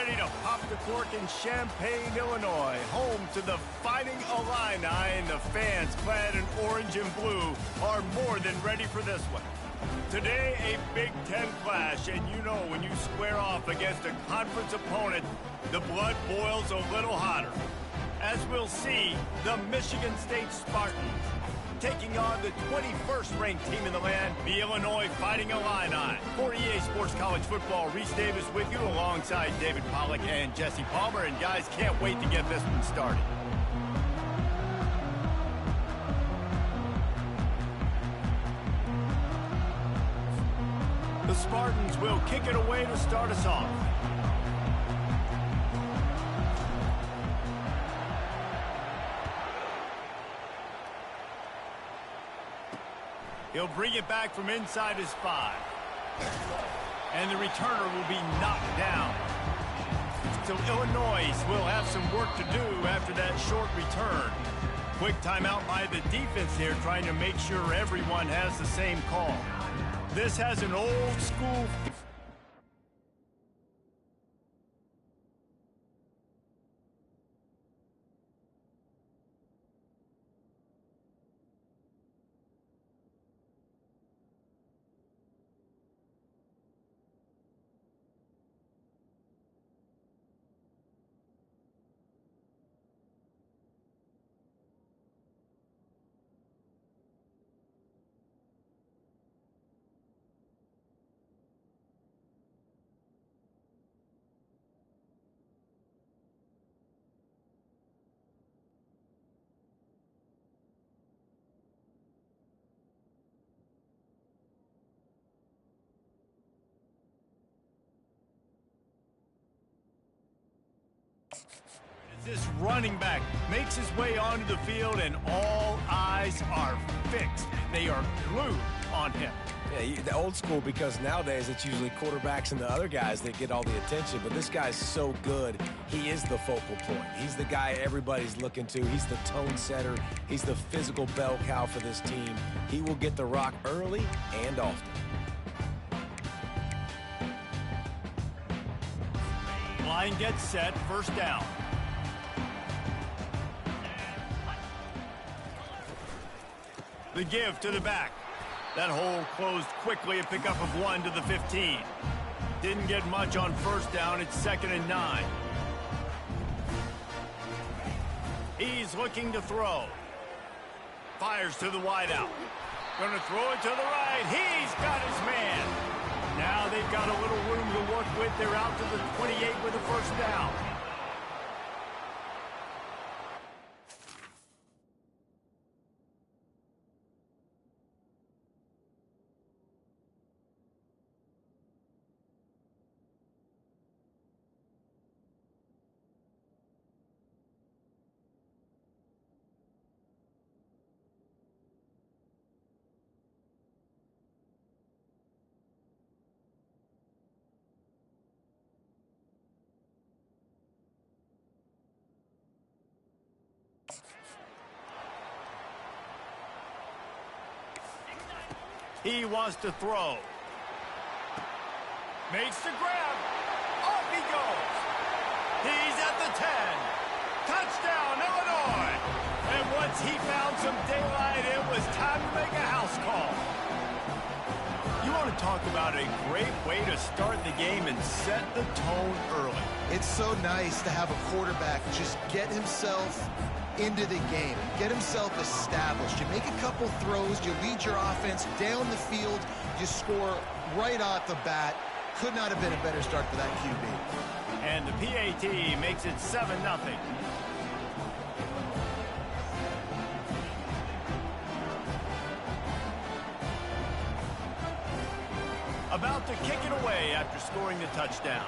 ready to pop the cork in Champaign, Illinois, home to the Fighting Illini, and the fans clad in orange and blue are more than ready for this one. Today, a Big Ten clash, and you know when you square off against a conference opponent, the blood boils a little hotter. As we'll see, the Michigan State Spartans taking on the 21st ranked team in the land, the Illinois Fighting Illini. For EA Sports College Football, Reese Davis with you alongside David Pollack and Jesse Palmer. And guys, can't wait to get this one started. The Spartans will kick it away to start us off. He'll bring it back from inside his 5. And the returner will be knocked down. So Illinois will have some work to do after that short return. Quick timeout by the defense here, trying to make sure everyone has the same call. This has an old school... This running back makes his way onto the field, and all eyes are fixed. They are glued on him. Yeah, the old school, because nowadays it's usually quarterbacks and the other guys that get all the attention, but this guy's so good, he is the focal point. He's the guy everybody's looking to. He's the tone setter. He's the physical bell cow for this team. He will get the rock early and often. Line gets set, first down. The give to the back. That hole closed quickly, a pickup of 1 to the 15. Didn't get much on first down. It's 2nd and 9. He's looking to throw. Fires to the wideout. Gonna throw it to the right. He's got his man. Now they've got a little room to work with. They're out to the 28 with a first down. He wants to throw. Makes the grab. Off he goes. He's at the 10. Touchdown, Illinois. And once he found some daylight, it was time to make a house call. You want to talk about a great way to start the game and set the tone early. It's so nice to have a quarterback just get himself into the game, get himself established. You make a couple throws, you lead your offense down the field, you score right off the bat. Could not have been a better start for that QB. And the PAT makes it 7-0. About to kick it away after scoring the touchdown.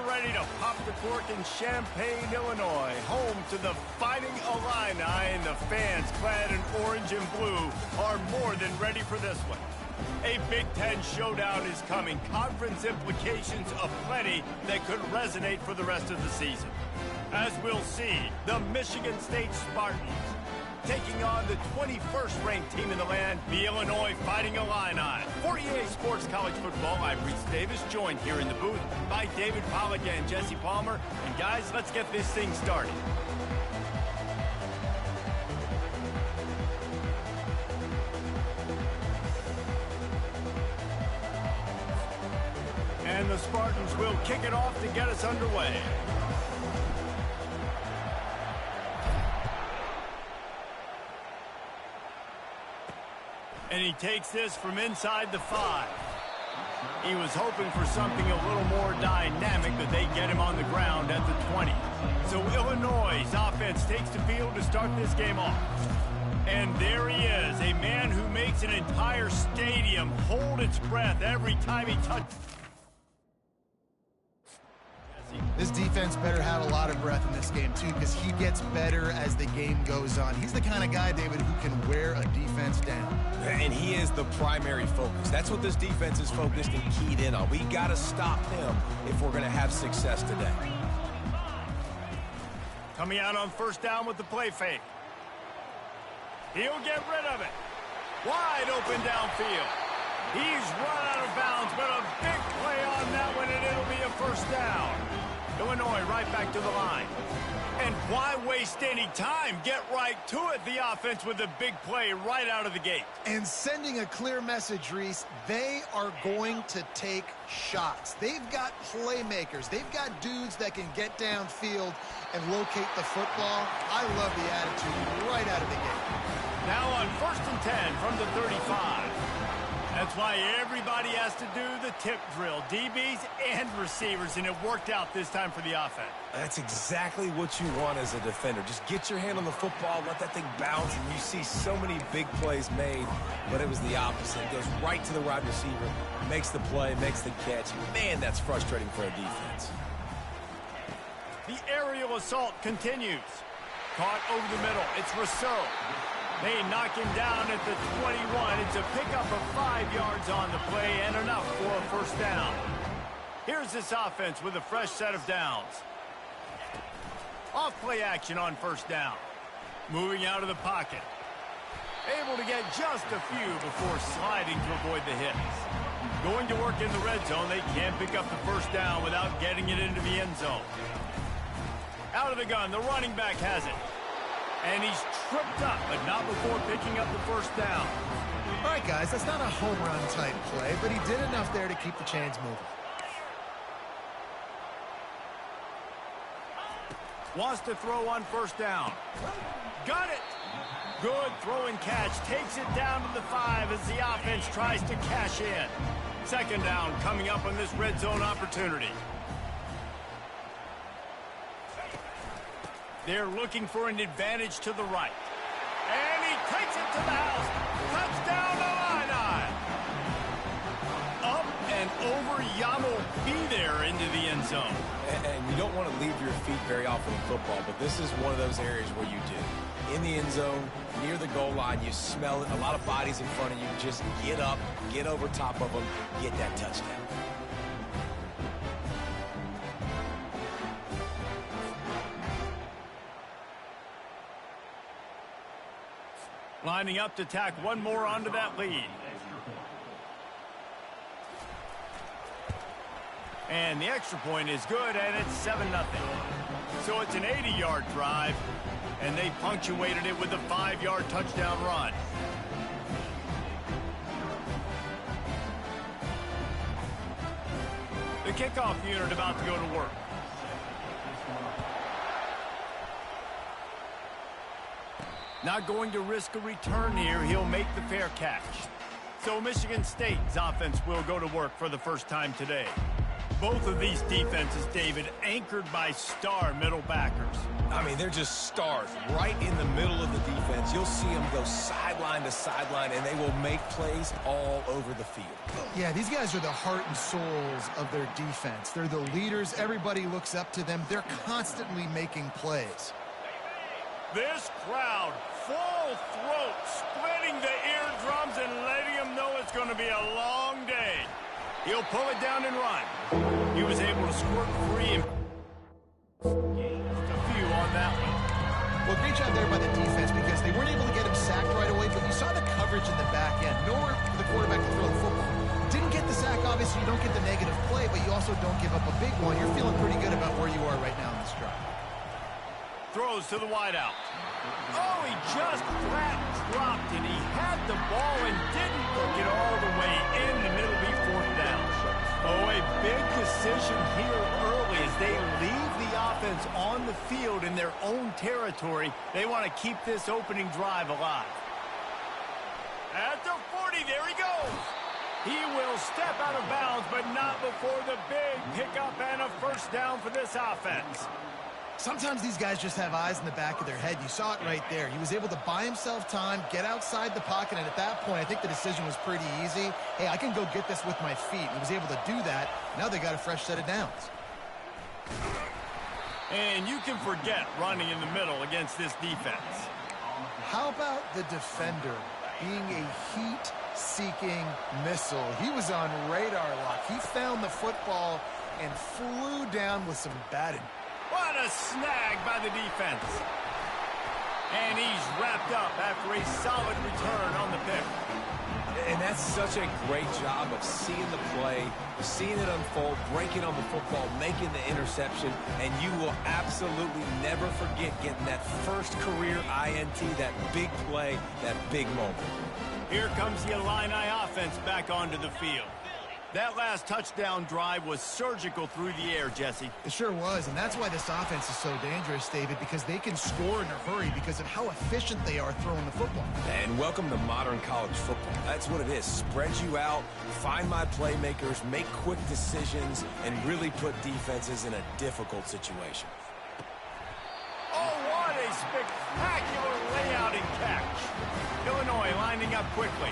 ready to pop the cork in Champaign, Illinois, home to the Fighting Illini, and the fans clad in orange and blue are more than ready for this one. A Big Ten showdown is coming. Conference implications aplenty that could resonate for the rest of the season. As we'll see, the Michigan State Spartans taking on the 21st ranked team in the land, the Illinois Fighting Illini. For EA Sports College Football, I'm Reese Davis, joined here in the booth by David Pollack and Jesse Palmer. And guys, let's get this thing started. And the Spartans will kick it off to get us underway. And he takes this from inside the 5. He was hoping for something a little more dynamic, but they get him on the ground at the 20. So Illinois' offense takes the field to start this game off. And there he is, a man who makes an entire stadium hold its breath every time he touches. This defense better have a lot of breath in this game, too, because he gets better as the game goes on. He's the kind of guy, David, who can wear a defense down. And he is the primary focus. That's what this defense is focused and keyed in on. We got to stop him if we're going to have success today. Coming out on first down with the play fake. He'll get rid of it. Wide open downfield. He's run out of bounds, but a big play on that one, and it'll be a first down. Illinois right back to the line. And why waste any time? Get right to it, the offense, with a big play right out of the gate. And sending a clear message, Reese, they are going to take shots. They've got playmakers. They've got dudes that can get downfield and locate the football. I love the attitude right out of the gate. Now on 1st and 10 from the 35. That's why everybody has to do the tip drill, DBs and receivers, and it worked out this time for the offense. That's exactly what you want as a defender. Just get your hand on the football, let that thing bounce, and you see so many big plays made, but it was the opposite. It goes right to the wide receiver, makes the play, makes the catch. Man, that's frustrating for a defense. The aerial assault continues. Caught over the middle. It's Rousseau. They knock him down at the 21. It's a pickup of 5 yards on the play and enough for a first down. Here's this offense with a fresh set of downs. Off play action on first down. Moving out of the pocket. Able to get just a few before sliding to avoid the hits. Going to work in the red zone. They can't pick up the first down without getting it into the end zone. Out of the gun, the running back has it. And he's tripped up, but not before picking up the first down. All right, guys, that's not a home run type play, but he did enough there to keep the chains moving. Wants to throw on first down. Got it. Good throw and catch. Takes it down to the 5 as the offense tries to cash in. Second down coming up on this red zone opportunity. They're looking for an advantage to the right. And he takes it to the house. Touchdown, Illini. Up and over, Yamo be there into the end zone. And you don't want to leave your feet very often in football, but this is one of those areas where you do. In the end zone, near the goal line, you smell it. A lot of bodies in front of you. Just get up, get over top of them, get that touchdown. Lining up to tack one more onto that lead. And the extra point is good, and it's 7-0. So it's an 80-yard drive, and they punctuated it with a 5-yard touchdown run. The kickoff unit about to go to work. Not going to risk a return here. He'll make the fair catch. So Michigan State's offense will go to work for the first time today. Both of these defenses, David, anchored by star middle backers. I mean, they're just stars right in the middle of the defense. You'll see them go sideline to sideline, and they will make plays all over the field. Yeah, these guys are the heart and souls of their defense. They're the leaders. Everybody looks up to them. They're constantly making plays. This crowd, full throat, splitting the eardrums and letting them know it's going to be a long day. He'll pull it down and run. He was able to squirt free and just a few on that one. Well, great job there by the defense because they weren't able to get him sacked right away, but you saw the coverage in the back end. Nowhere for the quarterback to throw the football. Didn't get the sack, obviously. You don't get the negative play, but you also don't give up a big one. You're feeling pretty good about where you are right now in this drive. Throws to the wideout. Oh, he just flat dropped it. He had the ball and didn't hook it all the way in, and it'll be fourth down. Oh, a big decision here early as they leave the offense on the field in their own territory. They want to keep this opening drive alive. At the 40, there he goes. He will step out of bounds, but not before the big pickup and a first down for this offense. Sometimes these guys just have eyes in the back of their head. You saw it right there. He was able to buy himself time, get outside the pocket, and at that point, I think the decision was pretty easy. Hey, I can go get this with my feet. He was able to do that. Now they got a fresh set of downs. And you can forget running in the middle against this defense. How about the defender being a heat-seeking missile? He was on radar lock. He found the football and flew down with some batting. What a snag by the defense. And he's wrapped up after a solid return on the pick. And that's such a great job of seeing the play, seeing it unfold, breaking on the football, making the interception, and you will absolutely never forget getting that first career INT, that big play, that big moment. Here comes the Illini offense back onto the field. That last touchdown drive was surgical through the air, Jesse. It sure was, and that's why this offense is so dangerous, David, because they can score in a hurry because of how efficient they are throwing the football. And welcome to modern college football. That's what it is. Spread you out, find my playmakers, make quick decisions, and really put defenses in a difficult situation. Oh, what a spectacular layout and catch. Illinois lining up quickly.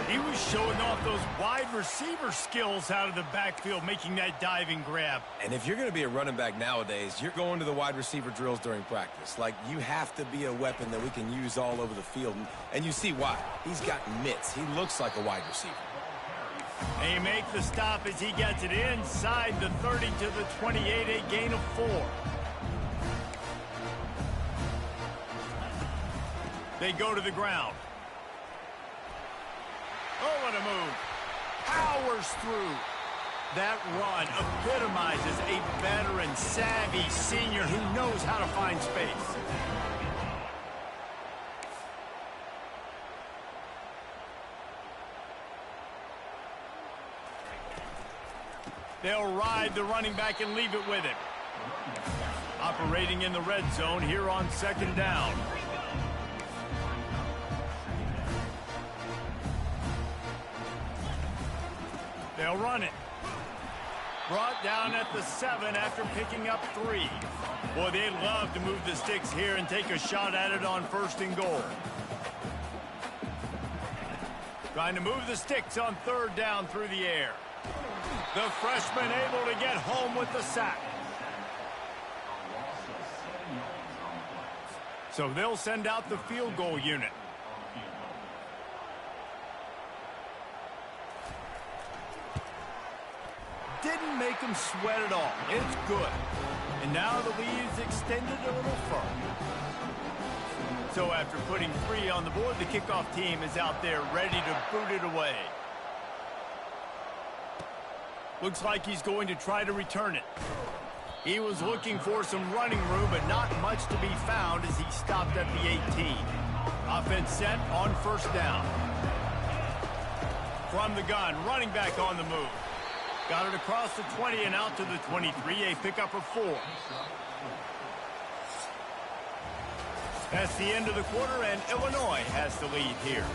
He was showing off those wide receiver skills out of the backfield, making that diving grab. And if you're going to be a running back nowadays, you're going to the wide receiver drills during practice. Like, you have to be a weapon that we can use all over the field. And you see why. He's got mitts. He looks like a wide receiver. They make the stop as he gets it inside the 30 to the 28, a gain of 4. They go to the ground. Oh, what a move. Powers through. That run epitomizes a veteran, savvy senior who knows how to find space. They'll ride the running back and leave it with him. Operating in the red zone here on second down. They'll run it. Brought down at the 7 after picking up 3. Boy, they'd love to move the sticks here and take a shot at it on 1st and goal. Trying to move the sticks on 3rd down through the air. The freshman able to get home with the sack. So they'll send out the field goal unit. Didn't make him sweat at all. It's good. And now the lead is extended a little further. So after putting 3 on the board, the kickoff team is out there ready to boot it away. Looks like he's going to try to return it. He was looking for some running room, but not much to be found as he stopped at the 18. Offense set on 1st down. From the gun, running back on the move. Got it across the 20 and out to the 23, a pickup of 4. That's the end of the quarter, and Illinois has the lead here.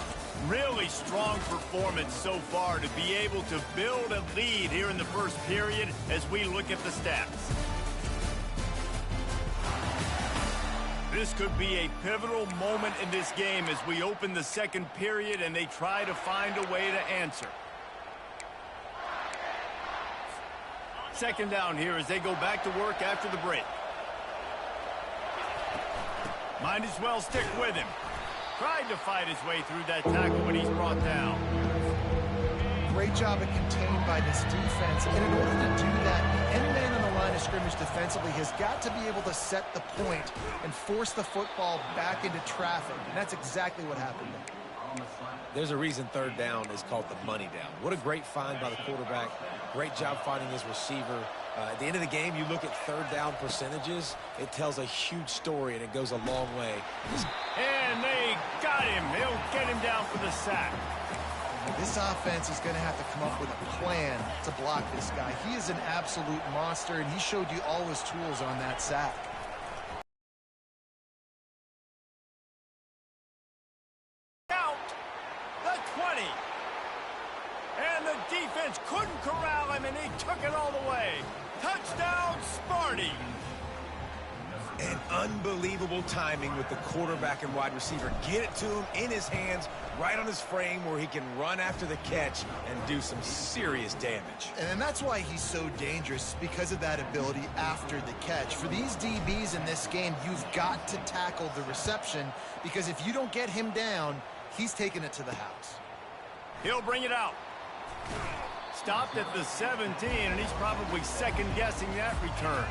Really strong performance so far to be able to build a lead here in the first period as we look at the stats. This could be a pivotal moment in this game as we open the second period and they try to find a way to answer. Second down here as they go back to work after the break. Might as well stick with him. Tried to fight his way through that tackle, but he's brought down. Great job of contained by this defense. And in order to do that, the end man on the line of scrimmage defensively has got to be able to set the point and force the football back into traffic. And that's exactly what happened there. There's a reason third down is called the money down. What a great find by the quarterback. Great job finding his receiver. At the end of the game, you look at third down percentages. It tells a huge story, and it goes a long way. And they got him. They'll get him down for the sack. This offense is going to have to come up with a plan to block this guy. He is an absolute monster, and he showed you all his tools on that sack. Out the 20. And the defense couldn't corral him, and he took it all the way. Touchdown, Sparty. And unbelievable timing with the quarterback and wide receiver. Get it to him in his hands, right on his frame where he can run after the catch and do some serious damage. And that's why he's so dangerous, because of that ability after the catch. For these DBs in this game, you've got to tackle the reception, because if you don't get him down, he's taking it to the house. He'll bring it out. Stopped at the 17, and he's probably second-guessing that return.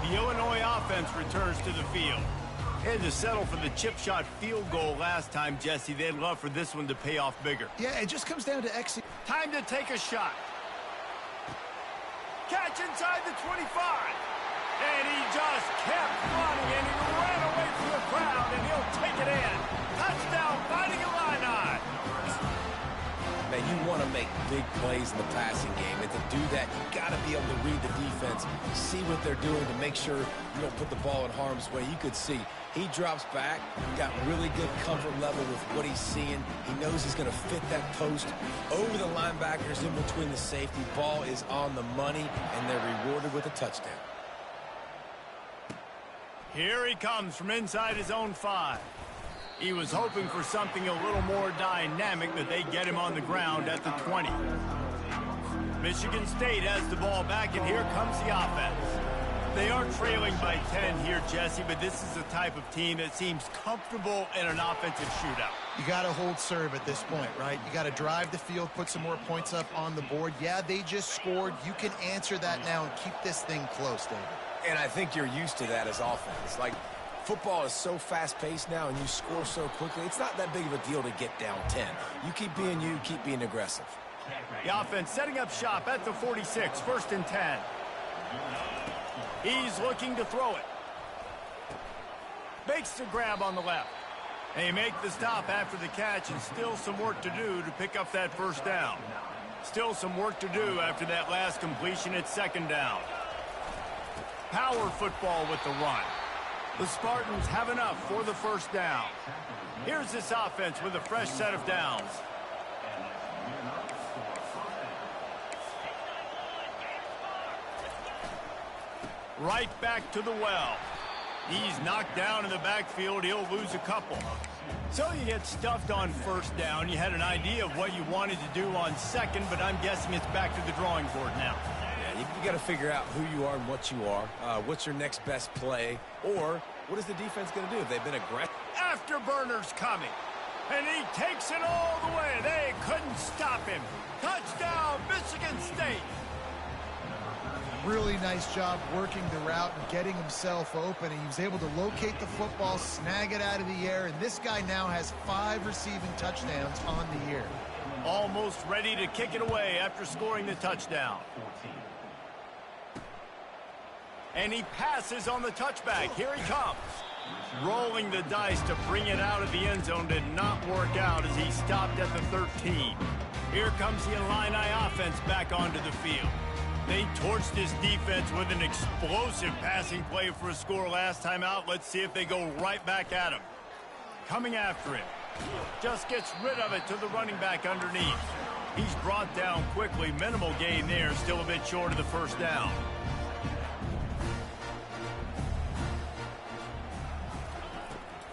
The Illinois offense returns to the field. Had to settle for the chip shot field goal last time, Jesse. They'd love for this one to pay off bigger. Yeah, it just comes down to execution. Time to take a shot. Catch inside the 25. And he just kept running, and he ran away from the crowd, and he'll take it in. Touchdown, Fighting Illini. Man, you want to make big plays in the passing game, and to do that, you got to be able to read the defense, see what they're doing to make sure you don't put the ball in harm's way. You could see he drops back, got really good comfort level with what he's seeing. He knows he's going to fit that post over the linebackers in between the safety. Ball is on the money, and they're rewarded with a touchdown. Here he comes from inside his own 5. He was hoping for something a little more dynamic, but they get him on the ground at the 20. Michigan State has the ball back, and here comes the offense. They are trailing by 10 here, Jesse, but this is the type of team that seems comfortable in an offensive shootout. You got to hold serve at this point, right? You got to drive the field, put some more points up on the board. Yeah, they just scored. You can answer that now and keep this thing close, David. And I think you're used to that as offense. Like, football is so fast-paced now, and you score so quickly, it's not that big of a deal to get down 10. You keep being you, keep being aggressive. The offense setting up shop at the 46, 1st and 10. He's looking to throw it. Makes the grab on the left. They make the stop after the catch, and still some work to do to pick up that first down. Still some work to do after that last completion at 2nd down. Power football with the run. The Spartans have enough for the first down. Here's this offense with a fresh set of downs. Right back to the well. He's knocked down in the backfield. He'll lose a couple. So you get stuffed on 1st down. You had an idea of what you wanted to do on 2nd, but I'm guessing it's back to the drawing board now. You got to figure out who you are and what you are. What's your next best play? Or what is the defense going to do? If they've been aggressive. Afterburner's coming. And he takes it all the way. They couldn't stop him. Touchdown, Michigan State. Really nice job working the route and getting himself open. And he was able to locate the football, snag it out of the air. And this guy now has 5 receiving touchdowns on the year. Almost ready to kick it away after scoring the touchdown. And he passes on the touchback. Here he comes. Rolling the dice to bring it out of the end zone did not work out as he stopped at the 13. Here comes the Illini offense back onto the field. They torched this defense with an explosive passing play for a score last time out. Let's see if they go right back at him. Coming after him. Just gets rid of it to the running back underneath. He's brought down quickly. Minimal gain there. Still a bit short of the first down.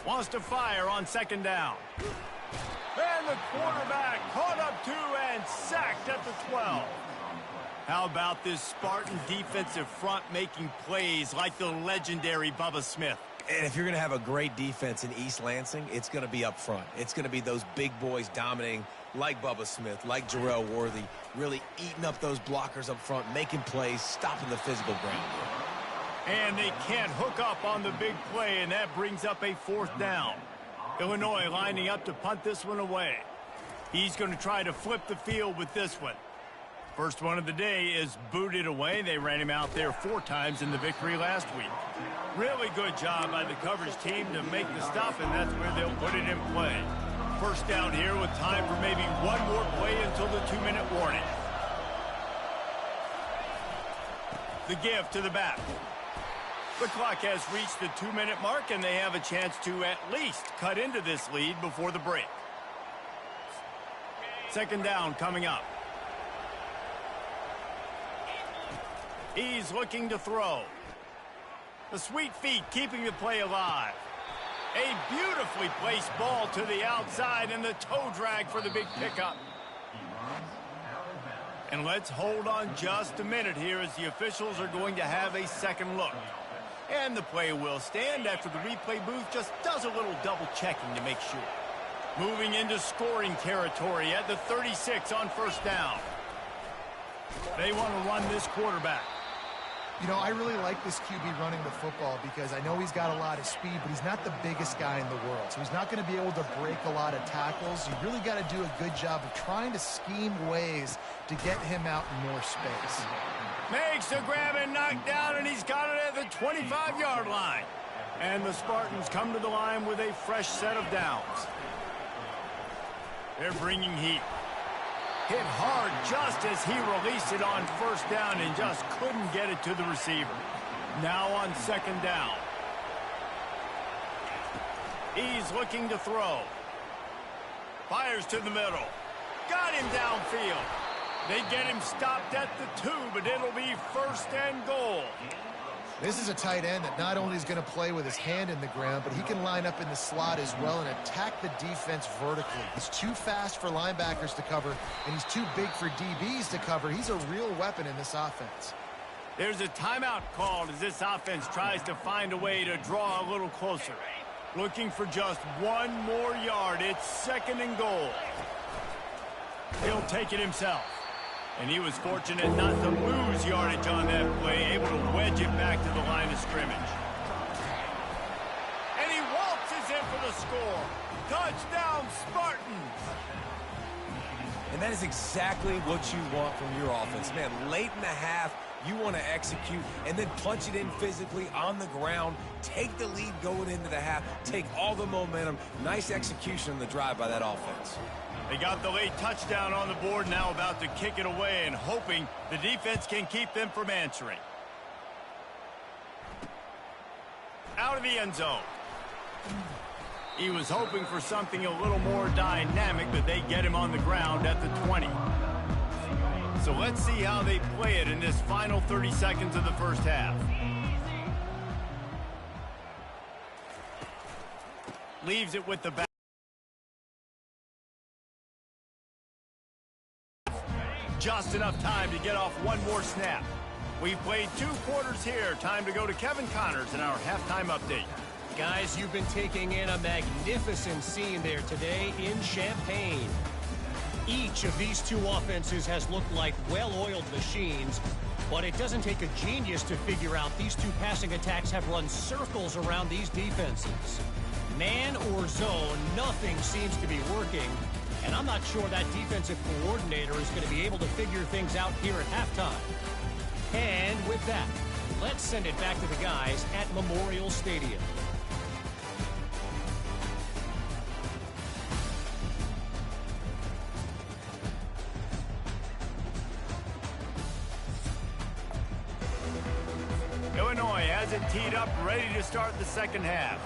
Wants to fire on second down. And the quarterback caught up to and sacked at the 12. How about this Spartan defensive front making plays like the legendary Bubba Smith? And if you're going to have a great defense in East Lansing, it's going to be up front. It's going to be those big boys dominating like Bubba Smith, like Jarrell Worthy, really eating up those blockers up front, making plays, stopping the physical ground. And they can't hook up on the big play, and that brings up a fourth down. Illinois lining up to punt this one away. He's going to try to flip the field with this one. First one of the day is booted away. They ran him out there 4 times in the victory last week. Really good job by the coverage team to make the stop, and that's where they'll put it in play. First down here with time for maybe one more play until the 2-minute warning. The give to the back. The clock has reached the 2-minute mark, and they have a chance to at least cut into this lead before the break. Second down coming up. He's looking to throw. The sweet feet keeping the play alive. A beautifully placed ball to the outside and the toe drag for the big pickup. And let's hold on just a minute here as the officials are going to have a second look. And the play will stand after the replay booth just does a little double checking to make sure. Moving into scoring territory at the 36 on first down. They want to run this quarterback. You know, I really like this QB running the football because I know he's got a lot of speed, but he's not the biggest guy in the world. So he's not going to be able to break a lot of tackles. You really got to do a good job of trying to scheme ways to get him out in more space. Makes the grab and knock down, and he's got it at the 25-yard line. And the Spartans come to the line with a fresh set of downs. They're bringing heat. Hit hard just as he released it on first down and just couldn't get it to the receiver. Now on second down. He's looking to throw. Fires to the middle. Got him downfield. They get him stopped at the 2, but it'll be first and goal. This is a tight end that not only is going to play with his hand in the ground, but he can line up in the slot as well and attack the defense vertically. He's too fast for linebackers to cover, and he's too big for DBs to cover. He's a real weapon in this offense. There's a timeout called as this offense tries to find a way to draw a little closer. Looking for just one more yard. It's second and goal. He'll take it himself. And he was fortunate not to lose yardage on that play, able to wedge it back to the line of scrimmage. And he waltzes in for the score. Touchdown, Spartans! And that is exactly what you want from your offense. Man, late in the half, you want to execute and then punch it in physically on the ground. Take the lead going into the half. Take all the momentum. Nice execution on the drive by that offense. They got the late touchdown on the board, now about to kick it away and hoping the defense can keep them from answering. Out of the end zone. He was hoping for something a little more dynamic, but they get him on the ground at the 20. So let's see how they play it in this final 30 seconds of the first half. Leaves it with the back. Just enough time to get off one more snap. We've played 2 quarters here. Time to go to Kevin Connors in our halftime update. Guys, you've been taking in a magnificent scene there today in Champaign. Each of these 2 offenses has looked like well-oiled machines, but it doesn't take a genius to figure out these 2 passing attacks have run circles around these defenses. Man or zone, nothing seems to be working. And I'm not sure that defensive coordinator is going to be able to figure things out here at halftime. And with that, let's send it back to the guys at Memorial Stadium. Illinois has it teed up, ready to start the second half.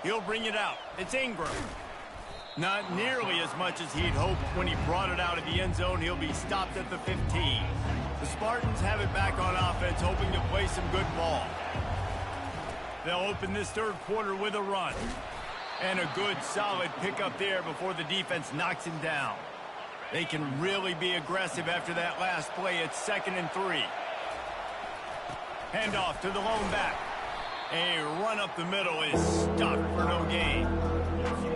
He'll bring it out. It's Ingram. Not nearly as much as he'd hoped when he brought it out of the end zone. He'll be stopped at the 15. The Spartans have it back on offense, hoping to play some good ball. They'll open this third quarter with a run. And a good, solid pickup there before the defense knocks him down. They can really be aggressive after that last play. It's 2nd and 3. Handoff to the lone back. A run up the middle is stopped for no gain.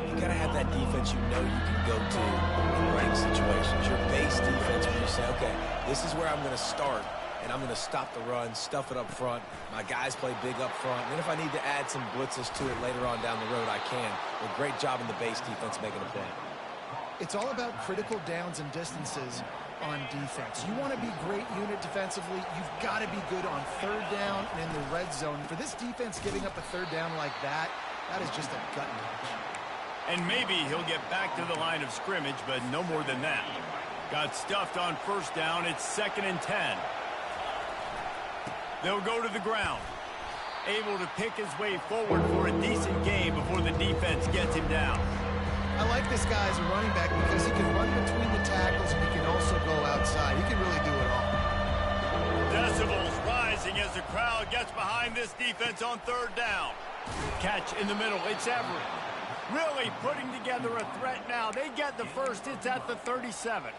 You gotta have that defense you know you can go to in running situations. Your base defense where you say, okay, this is where I'm going to start, and I'm going to stop the run, stuff it up front. My guys play big up front. And then if I need to add some blitzes to it later on down the road, I can. A great job in the base defense making a play. It's all about critical downs and distances on defense. You want to be great unit defensively, you've got to be good on third down and in the red zone. For this defense giving up a third down like that, that is just a gut punch. And maybe he'll get back to the line of scrimmage, but no more than that. Got stuffed on first down. It's 2nd and 10. They'll go to the ground. Able to pick his way forward for a decent gain before the defense gets him down. I like this guy as a running back because he can run between the tackles and he can also go outside. He can really do it all. Decibels rising as the crowd gets behind this defense on third down. Catch in the middle. It's Everett. Really putting together a threat now. They get the first. It's at the 37.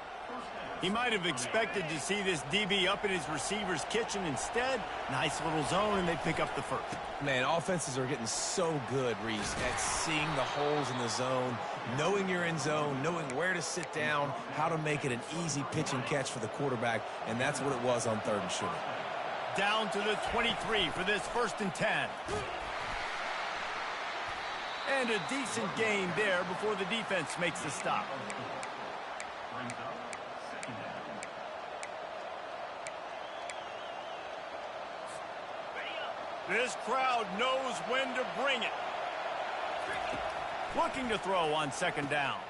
He might have expected to see this DB up in his receiver's kitchen. Instead, nice little zone, and they pick up the first. Man, offenses are getting so good, Reese, at seeing the holes in the zone, knowing you're in zone, knowing where to sit down, how to make it an easy pitch and catch for the quarterback, and that's what it was on 3rd and short. Down to the 23 for this 1st and 10. And a decent gain there before the defense makes the stop. This crowd knows when to bring it. Looking to throw on 2nd down.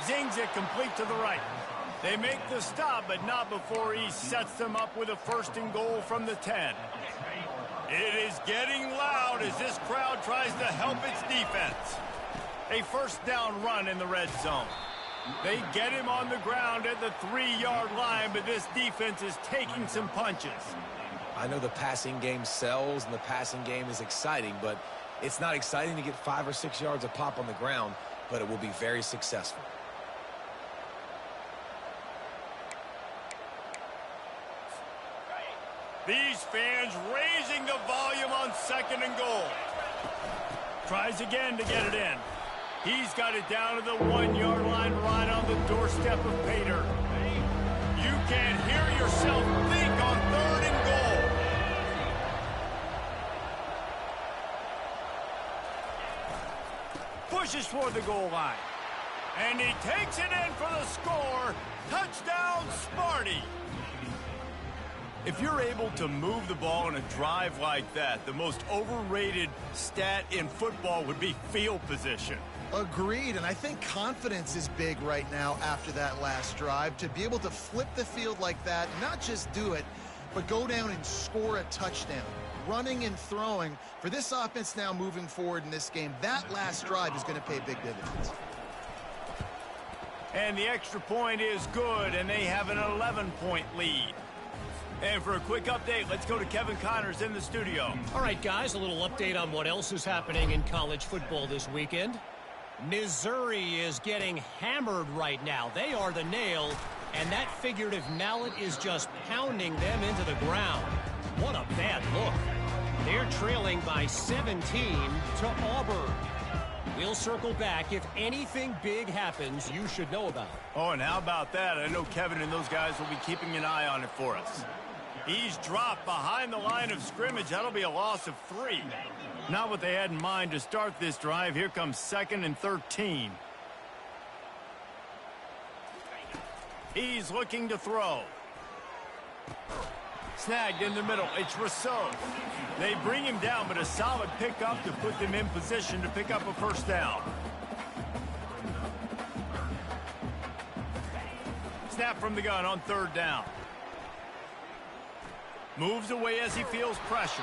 Zings it complete to the right. They make the stop, but not before he sets them up with a 1st and goal from the 10. It is getting loud as this crowd tries to help its defense. A 1st down run in the red zone. They get him on the ground at the 3-yard line, but this defense is taking some punches. I know the passing game sells and the passing game is exciting, but it's not exciting to get 5 or 6 yards of pop on the ground, but it will be very successful. These fans raising the volume on 2nd and goal. Tries again to get it in. He's got it down to the 1-yard line right on the doorstep of Pater. You can hear yourself think on 3rd and goal. Pushes toward the goal line. And he takes it in for the score. Touchdown, Sparty. If you're able to move the ball in a drive like that, the most overrated stat in football would be field position. Agreed, and I think confidence is big right now after that last drive. To be able to flip the field like that, not just do it, but go down and score a touchdown. Running and throwing, for this offense now moving forward in this game, that last drive is going to pay big dividends. And the extra point is good, and they have an 11-point lead. And for a quick update, let's go to Kevin Connors in the studio. All right, guys, a little update on what else is happening in college football this weekend. Missouri is getting hammered right now. They are the nail, and that figurative mallet is just pounding them into the ground. What a bad look. They're trailing by 17 to Auburn. We'll circle back. If anything big happens, you should know about it. Oh, and how about that? I know Kevin and those guys will be keeping an eye on it for us. He's dropped behind the line of scrimmage. That'll be a loss of 3. Not what they had in mind to start this drive. Here comes 2nd and 13. He's looking to throw. Snagged in the middle. It's Rousseau. They bring him down, but a solid pickup to put them in position to pick up a 1st down. Snap from the gun on 3rd down. Moves away as he feels pressure.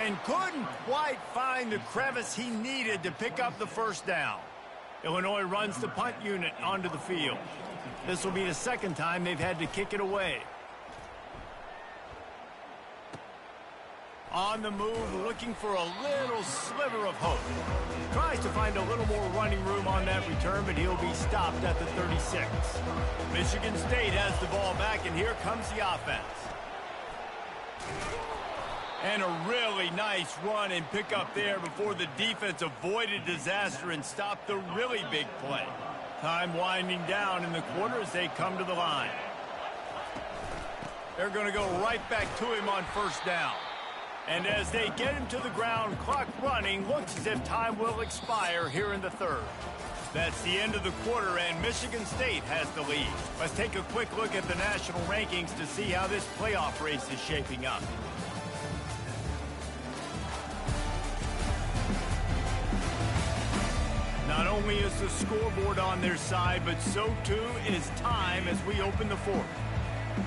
and couldn't quite find the crevice he needed to pick up the first down. Illinois runs the punt unit onto the field. This will be the second time they've had to kick it away. On the move, looking for a little sliver of hope. Tries to find a little more running room on that return, but he'll be stopped at the 36. Michigan State has the ball back, and here comes the offense. And a really nice run and pick up there before the defense avoided disaster and stopped the really big play. Time winding down in the quarter as they come to the line. They're going to go right back to him on first down. And as they get him to the ground, clock running, looks as if time will expire here in the third. That's the end of the quarter, and Michigan State has the lead. Let's take a quick look at the national rankings to see how this playoff race is shaping up. Not only is the scoreboard on their side, but so too is time as we open the fourth.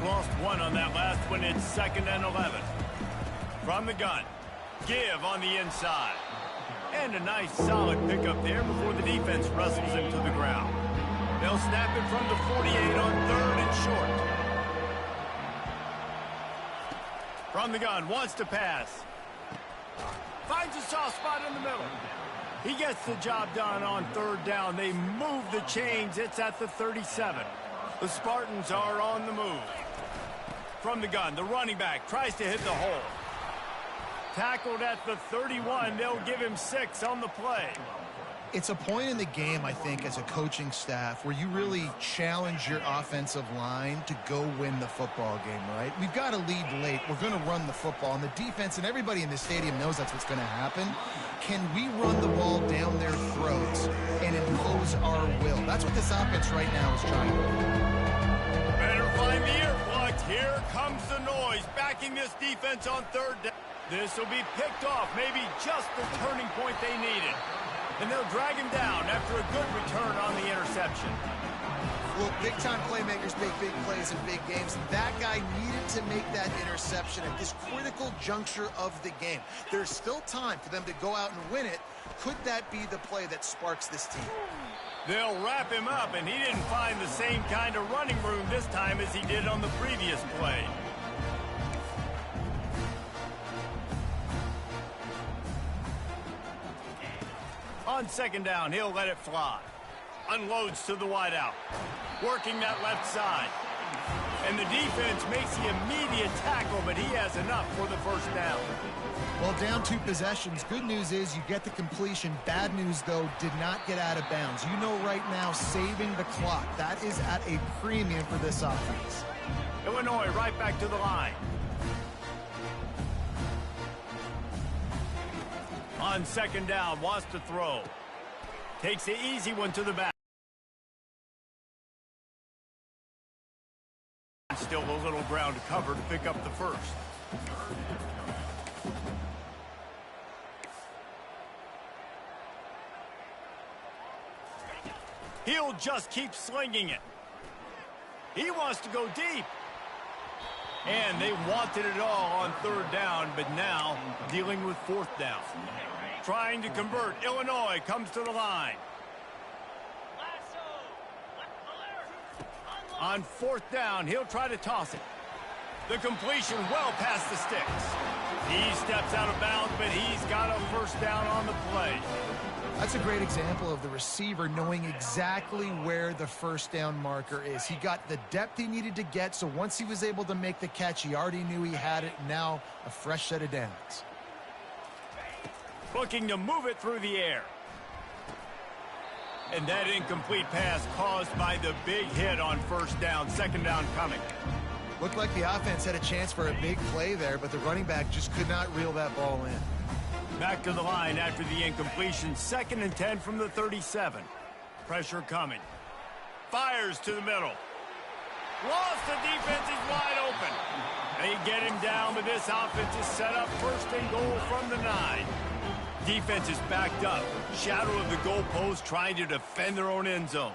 Lost one on that last one. It's 2nd and 11. From the gun, give on the inside. And a nice solid pickup there before the defense wrestles him to the ground. They'll snap it from the 48 on 3rd and short. From the gun, wants to pass. Finds a soft spot in the middle. He gets the job done on 3rd down. They move the chains. It's at the 37. The Spartans are on the move. From the gun, the running back tries to hit the hole. Tackled at the 31. They'll give him 6 on the play. It's a point in the game, I think, as a coaching staff where you really challenge your offensive line to go win the football game, right? We've got to lead late. We're going to run the football. And the defense and everybody in the stadium knows that's what's going to happen. Can we run the ball down their throats and impose our will? That's what this offense right now is trying to do. Better find the earplugs. Here comes the noise, backing this defense on 3rd down. This will be picked off, maybe just the turning point they needed. And they'll drag him down after a good return on the interception. Well, big-time playmakers make big plays in big games. That guy needed to make that interception at this critical juncture of the game. There's still time for them to go out and win it. Could that be the play that sparks this team? They'll wrap him up, and he didn't find the same kind of running room this time as he did on the previous play. On 2nd down, he'll let it fly. Unloads to the wideout. Working that left side. And the defense makes the immediate tackle, but he has enough for the first down. Well, down 2 possessions. Good news is you get the completion. Bad news, though, did not get out of bounds. You know right now, saving the clock. That is at a premium for this offense. Illinois right back to the line. On 2nd down, wants to throw. Takes the easy one to the back. Still a little ground to cover to pick up the first. He'll just keep slinging it. He wants to go deep. And they wanted it all on 3rd down, but now dealing with 4th down. Trying to convert. Illinois comes to the line. On 4th down, he'll try to toss it. The completion well past the sticks. He steps out of bounds, but he's got a first down on the play. That's a great example of the receiver knowing exactly where the first down marker is. He got the depth he needed to get, so once he was able to make the catch, he already knew he had it. Now a fresh set of downs. Looking to move it through the air. And that incomplete pass caused by the big hit on 1st down. 2nd down coming. Looked like the offense had a chance for a big play there, but the running back just could not reel that ball in. Back to the line after the incompletion. 2nd and 10 from the 37. Pressure coming. Fires to the middle. Lost, the defense is wide open. They get him down, but this offense is set up 1st and goal from the 9. Defense is backed up. Shadow of the goalpost trying to defend their own end zone.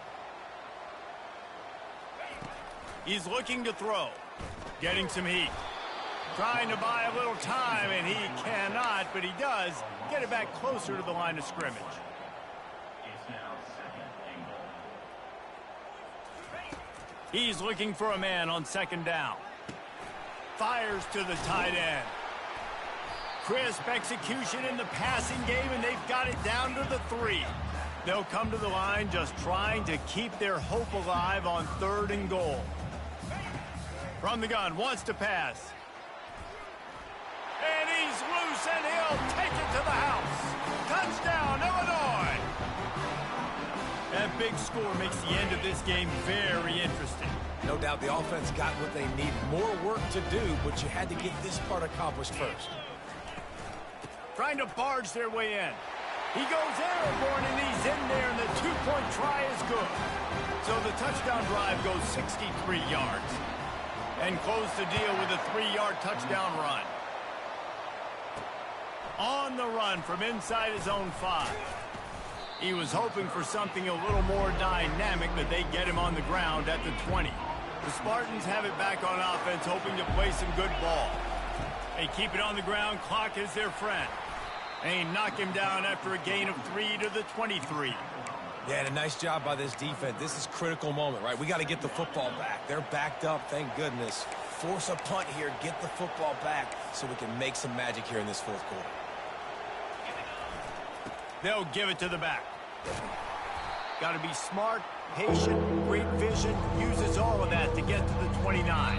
He's looking to throw. Getting some heat. Trying to buy a little time, and he cannot, but he does get it back closer to the line of scrimmage. He's looking for a man on second down. Fires to the tight end. Crisp execution in the passing game, and they've got it down to the 3. They'll come to the line just trying to keep their hope alive on 3rd and goal. From the gun, wants to pass. And he's loose, and he'll take it to the house. Touchdown, Illinois! That big score makes the end of this game very interesting. No doubt the offense got what they need. More work to do, but you had to get this part accomplished first. Trying to barge their way in. He goes airborne, and he's in there, and the 2-point try is good. So the touchdown drive goes 63 yards. And close the deal with a 3-yard touchdown run. On the run from inside his own 5. He was hoping for something a little more dynamic, but they get him on the ground at the 20. The Spartans have it back on offense, hoping to play some good ball. They keep it on the ground. Clock is their friend. They knock him down after a gain of 3 to the 23. Yeah, and a nice job by this defense. This is a critical moment, right? We got to get the football back. They're backed up, thank goodness. Force a punt here, get the football back so we can make some magic here in this 4th quarter. They'll give it to the back. Got to be smart, patient, great vision, uses all of that to get to the 29.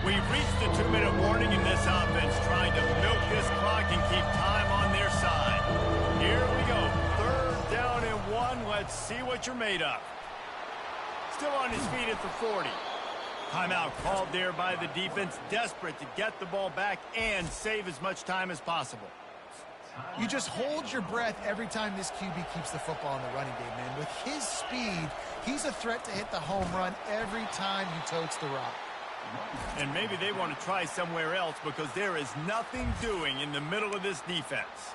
We've reached the 2-minute warning in this offense, trying to milk this clock and keep time on their side. Here we go, 3rd down and 1. Let's see what you're made of. Still on his feet at the 40. Timeout called there by the defense, desperate to get the ball back and save as much time as possible. You just hold your breath every time this QB keeps the football in the running game, man. With his speed, he's a threat to hit the home run every time he totes the rock. And maybe they want to try somewhere else because there is nothing doing in the middle of this defense.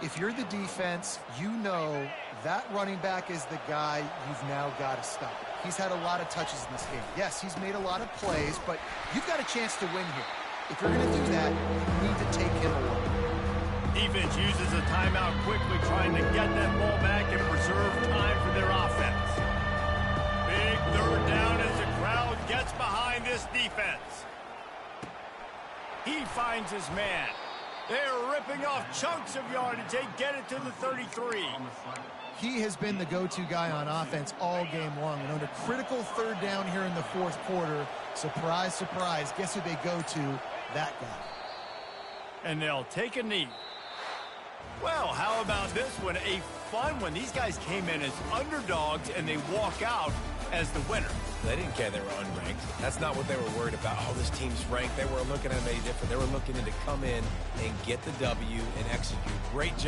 If you're the defense, you know that running back is the guy you've now got to stop. He's had a lot of touches in this game. Yes, he's made a lot of plays, but you've got a chance to win here. If you're going to do that, you need to take him away. Defense uses a timeout quickly, trying to get that ball back and preserve time for their offense. Big 3rd down as the crowd gets behind this defense. He finds his man. They're ripping off chunks of yardage. They get it to the 33. He has been the go-to guy on offense all game long. And on a critical 3rd down here in the 4th quarter, surprise, surprise, guess who they go to? That guy. And they'll take a knee. Well, how about this one? A fun one. These guys came in as underdogs, and they walk out as the winner. They didn't care they were unranked. That's not what they were worried about. Oh, this team's ranked. They weren't looking at them any different. They were looking to come in and get the W and execute. Great job.